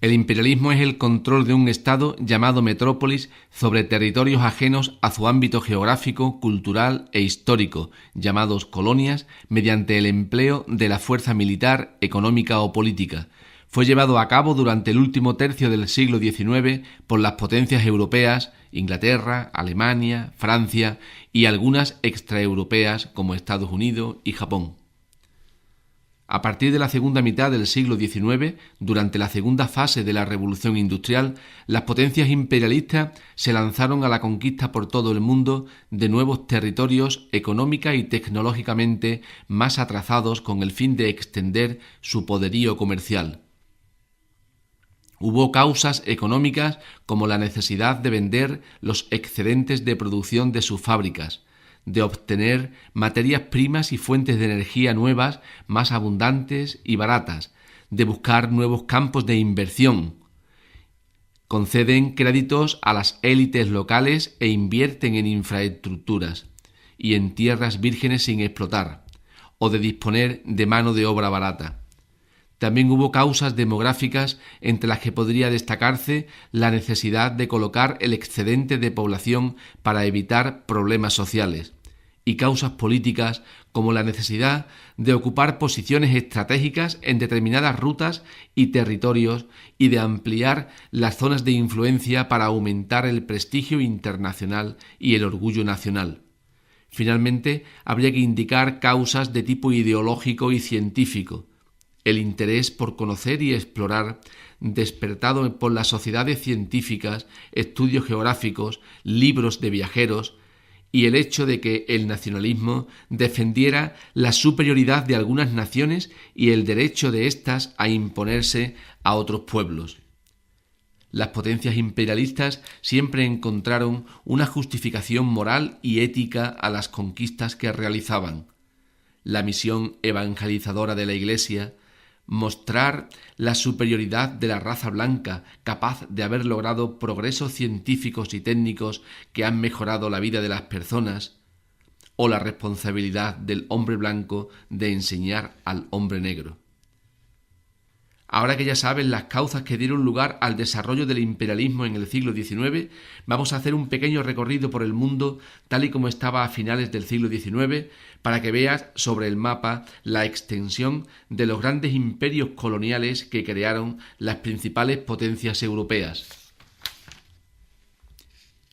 El imperialismo es el control de un Estado llamado metrópolis sobre territorios ajenos a su ámbito geográfico, cultural e histórico, llamados colonias, mediante el empleo de la fuerza militar, económica o política. Fue llevado a cabo durante el último tercio del siglo XIX por las potencias europeas, Inglaterra, Alemania, Francia y algunas extraeuropeas como Estados Unidos y Japón. A partir de la segunda mitad del siglo XIX, durante la segunda fase de la Revolución Industrial, las potencias imperialistas se lanzaron a la conquista por todo el mundo de nuevos territorios económica y tecnológicamente más atrasados con el fin de extender su poderío comercial. Hubo causas económicas como la necesidad de vender los excedentes de producción de sus fábricas, de obtener materias primas y fuentes de energía nuevas, más abundantes y baratas, de buscar nuevos campos de inversión. Conceden créditos a las élites locales e invierten en infraestructuras y en tierras vírgenes sin explotar, o de disponer de mano de obra barata. También hubo causas demográficas entre las que podría destacarse la necesidad de colocar el excedente de población para evitar problemas sociales, y causas políticas como la necesidad de ocupar posiciones estratégicas en determinadas rutas y territorios y de ampliar las zonas de influencia para aumentar el prestigio internacional y el orgullo nacional. Finalmente, habría que indicar causas de tipo ideológico y científico. El interés por conocer y explorar, despertado por las sociedades científicas, estudios geográficos, libros de viajeros, y el hecho de que el nacionalismo defendiera la superioridad de algunas naciones y el derecho de éstas a imponerse a otros pueblos. Las potencias imperialistas siempre encontraron una justificación moral y ética a las conquistas que realizaban. La misión evangelizadora de la Iglesia, mostrar la superioridad de la raza blanca capaz de haber logrado progresos científicos y técnicos que han mejorado la vida de las personas, o la responsabilidad del hombre blanco de enseñar al hombre negro. Ahora que ya saben las causas que dieron lugar al desarrollo del imperialismo en el siglo XIX, vamos a hacer un pequeño recorrido por el mundo tal y como estaba a finales del siglo XIX, para que veas sobre el mapa la extensión de los grandes imperios coloniales que crearon las principales potencias europeas.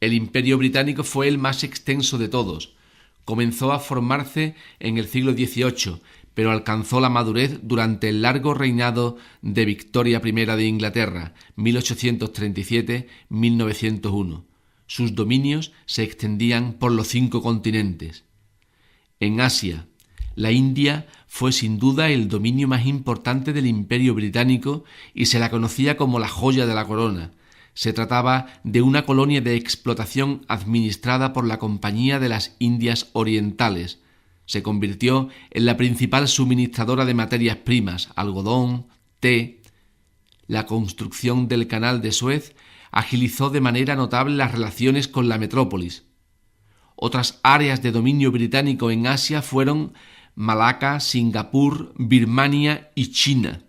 El Imperio Británico fue el más extenso de todos. Comenzó a formarse en el siglo XVIII, pero alcanzó la madurez durante el largo reinado de Victoria I de Inglaterra, 1837-1901. Sus dominios se extendían por los 5 continentes. En Asia, la India fue sin duda el dominio más importante del Imperio Británico y se la conocía como la joya de la corona. Se trataba de una colonia de explotación administrada por la Compañía de las Indias Orientales. Se convirtió en la principal suministradora de materias primas, algodón, té. La construcción del Canal de Suez agilizó de manera notable las relaciones con la metrópolis. Otras áreas de dominio británico en Asia fueron Malaca, Singapur, Birmania y China,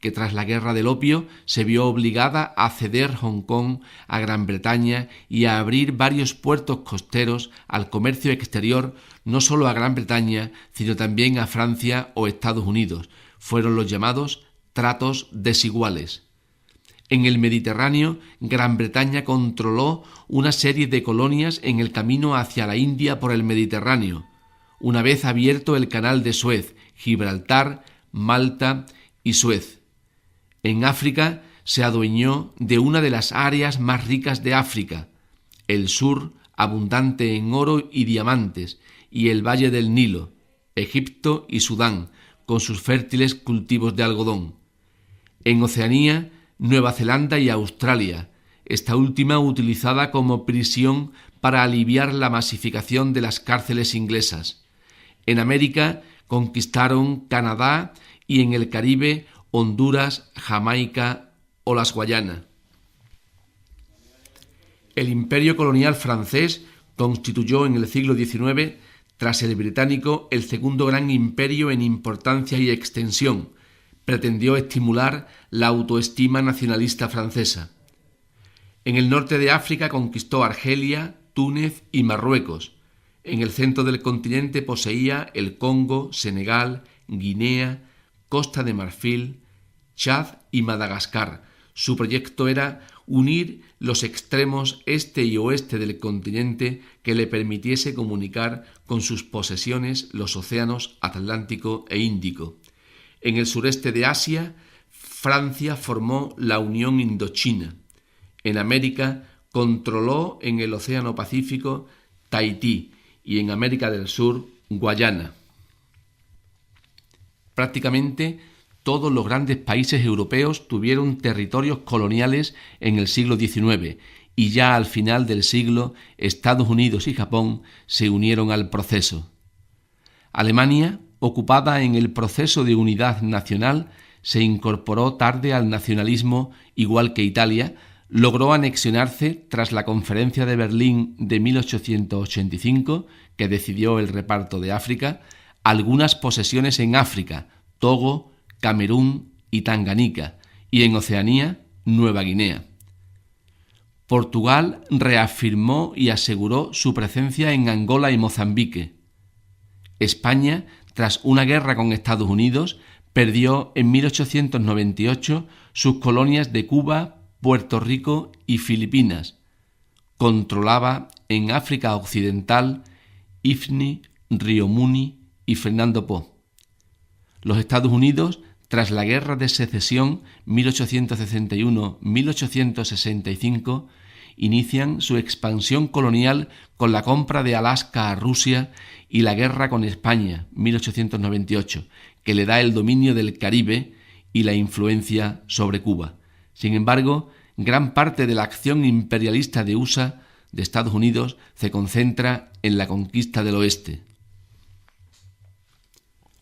que tras la Guerra del Opio se vio obligada a ceder Hong Kong a Gran Bretaña y a abrir varios puertos costeros al comercio exterior, no solo a Gran Bretaña, sino también a Francia o Estados Unidos. Fueron los llamados tratos desiguales. En el Mediterráneo, Gran Bretaña controló una serie de colonias en el camino hacia la India por el Mediterráneo, una vez abierto el Canal de Suez, Gibraltar, Malta y Suez. En África se adueñó de una de las áreas más ricas de África, el sur, abundante en oro y diamantes, y el valle del Nilo, Egipto y Sudán, con sus fértiles cultivos de algodón. En Oceanía, Nueva Zelanda y Australia, esta última utilizada como prisión para aliviar la masificación de las cárceles inglesas. En América conquistaron Canadá y en el Caribe Honduras, Jamaica o las Guayanas. El imperio colonial francés constituyó en el siglo XIX, tras el británico, el segundo gran imperio en importancia y extensión, Pretendió estimular la autoestima nacionalista francesa. En el norte de África conquistó Argelia, Túnez y Marruecos. En el centro del continente poseía el Congo, Senegal, Guinea, Costa de Marfil, Chad y Madagascar. Su proyecto era unir los extremos este y oeste del continente que le permitiese comunicar con sus posesiones los océanos Atlántico e Índico. En el sureste de Asia, Francia formó la Unión Indochina. En América controló en el Océano Pacífico Tahití y en América del Sur Guayana. Prácticamente todos los grandes países europeos tuvieron territorios coloniales en el siglo XIX y ya al final del siglo Estados Unidos y Japón se unieron al proceso. Alemania, ocupada en el proceso de unidad nacional, se incorporó tarde al nacionalismo, igual que Italia. Logró anexionarse tras la Conferencia de Berlín de 1885, que decidió el reparto de África, algunas posesiones en África, Togo, Camerún y Tanganica, y en Oceanía, Nueva Guinea. Portugal reafirmó y aseguró su presencia en Angola y Mozambique. España, tras una guerra con Estados Unidos, perdió en 1898 sus colonias de Cuba, Puerto Rico y Filipinas. Controlaba en África Occidental Ifni, Río Muni y Fernando Po. Los Estados Unidos, tras la Guerra de Secesión 1861-1865, inician su expansión colonial con la compra de Alaska a Rusia y la guerra con España 1898, que le da el dominio del Caribe y la influencia sobre Cuba. Sin embargo, gran parte de la acción imperialista de USA, de Estados Unidos, se concentra en la conquista del oeste.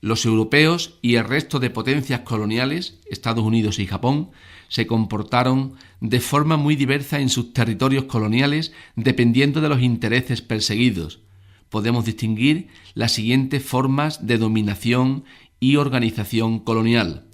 Los europeos y el resto de potencias coloniales, Estados Unidos y Japón, se comportaron de forma muy diversa en sus territorios coloniales dependiendo de los intereses perseguidos. Podemos distinguir las siguientes formas de dominación y organización colonial.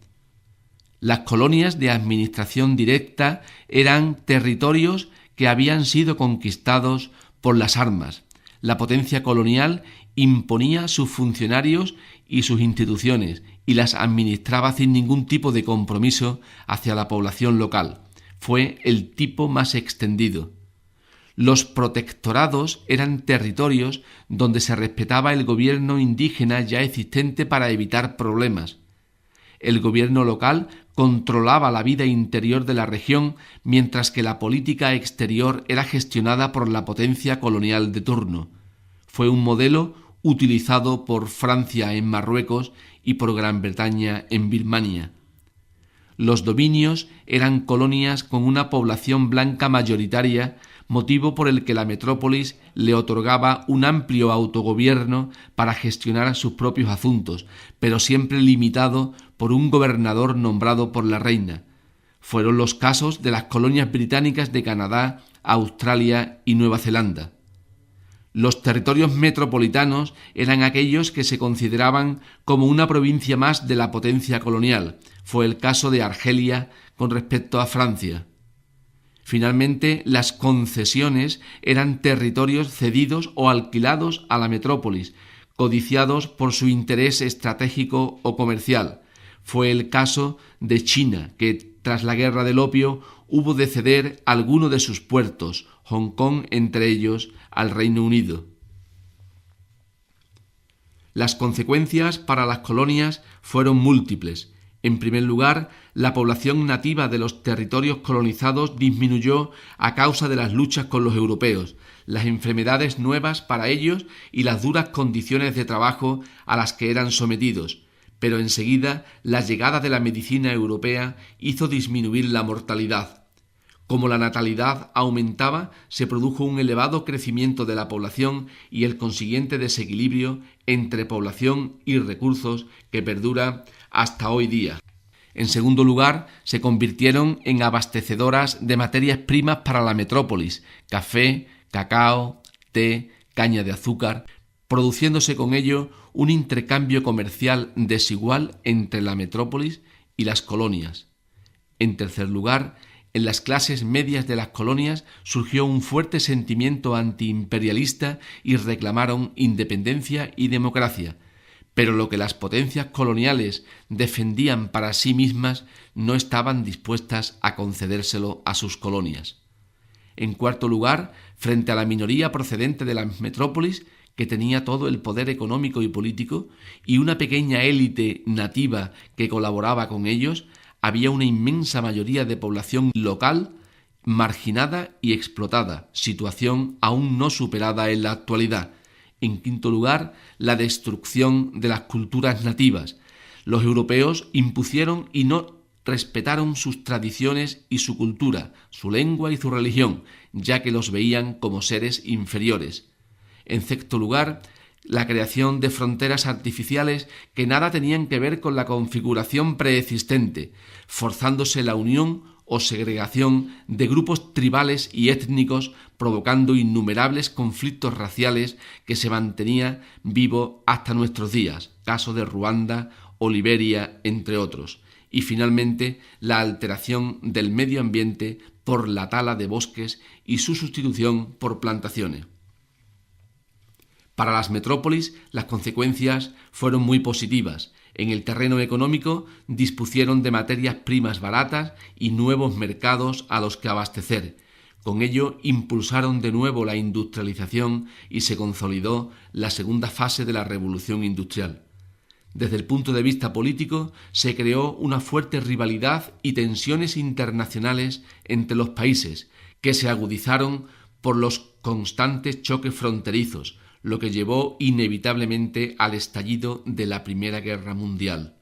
Las colonias de administración directa eran territorios que habían sido conquistados por las armas. La potencia colonial imponía sus funcionarios y sus instituciones y las administraba sin ningún tipo de compromiso hacia la población local. Fue el tipo más extendido. Los protectorados eran territorios donde se respetaba el gobierno indígena ya existente para evitar problemas. El gobierno local controlaba la vida interior de la región, mientras que la política exterior era gestionada por la potencia colonial de turno. Fue un modelo utilizado por Francia en Marruecos y por Gran Bretaña en Birmania. Los dominios eran colonias con una población blanca mayoritaria, motivo por el que la metrópolis le otorgaba un amplio autogobierno para gestionar sus propios asuntos, pero siempre limitado por un gobernador nombrado por la reina. Fueron los casos de las colonias británicas de Canadá, Australia y Nueva Zelanda. Los territorios metropolitanos eran aquellos que se consideraban como una provincia más de la potencia colonial. Fue el caso de Argelia con respecto a Francia. Finalmente, las concesiones eran territorios cedidos o alquilados a la metrópolis, codiciados por su interés estratégico o comercial. Fue el caso de China, que tras la Guerra del Opio hubo de ceder alguno de sus puertos, Hong Kong entre ellos, al Reino Unido. Las consecuencias para las colonias fueron múltiples. En primer lugar, la población nativa de los territorios colonizados disminuyó a causa de las luchas con los europeos, las enfermedades nuevas para ellos y las duras condiciones de trabajo a las que eran sometidos. Pero enseguida la llegada de la medicina europea hizo disminuir la mortalidad. Como la natalidad aumentaba, se produjo un elevado crecimiento de la población y el consiguiente desequilibrio entre población y recursos que perdura hasta hoy día. En segundo lugar, se convirtieron en abastecedoras de materias primas para la metrópolis: café, cacao, té, caña de azúcar, produciéndose con ello un intercambio comercial desigual entre la metrópolis y las colonias. En tercer lugar, en las clases medias de las colonias surgió un fuerte sentimiento antiimperialista y reclamaron independencia y democracia, pero lo que las potencias coloniales defendían para sí mismas no estaban dispuestas a concedérselo a sus colonias. En cuarto lugar, frente a la minoría procedente de las metrópolis, que tenía todo el poder económico y político, y una pequeña élite nativa que colaboraba con ellos, había una inmensa mayoría de población local marginada y explotada, situación aún no superada en la actualidad. En quinto lugar, la destrucción de las culturas nativas. Los europeos impusieron y no respetaron sus tradiciones y su cultura, su lengua y su religión, ya que los veían como seres inferiores. En sexto lugar, la creación de fronteras artificiales que nada tenían que ver con la configuración preexistente, forzándose la unión o segregación de grupos tribales y étnicos, provocando innumerables conflictos raciales que se mantenía vivo hasta nuestros días, caso de Ruanda o Liberia, entre otros. Y finalmente, la alteración del medio ambiente por la tala de bosques y su sustitución por plantaciones. Para las metrópolis, las consecuencias fueron muy positivas. En el terreno económico dispusieron de materias primas baratas y nuevos mercados a los que abastecer. Con ello impulsaron de nuevo la industrialización y se consolidó la segunda fase de la revolución industrial. Desde el punto de vista político, se creó una fuerte rivalidad y tensiones internacionales entre los países, que se agudizaron por los constantes choques fronterizos, lo que llevó inevitablemente al estallido de la Primera Guerra Mundial.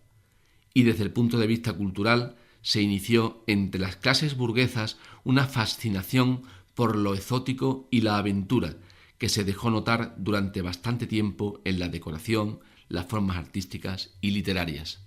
Y desde el punto de vista cultural, se inició entre las clases burguesas una fascinación por lo exótico y la aventura, que se dejó notar durante bastante tiempo en la decoración, las formas artísticas y literarias.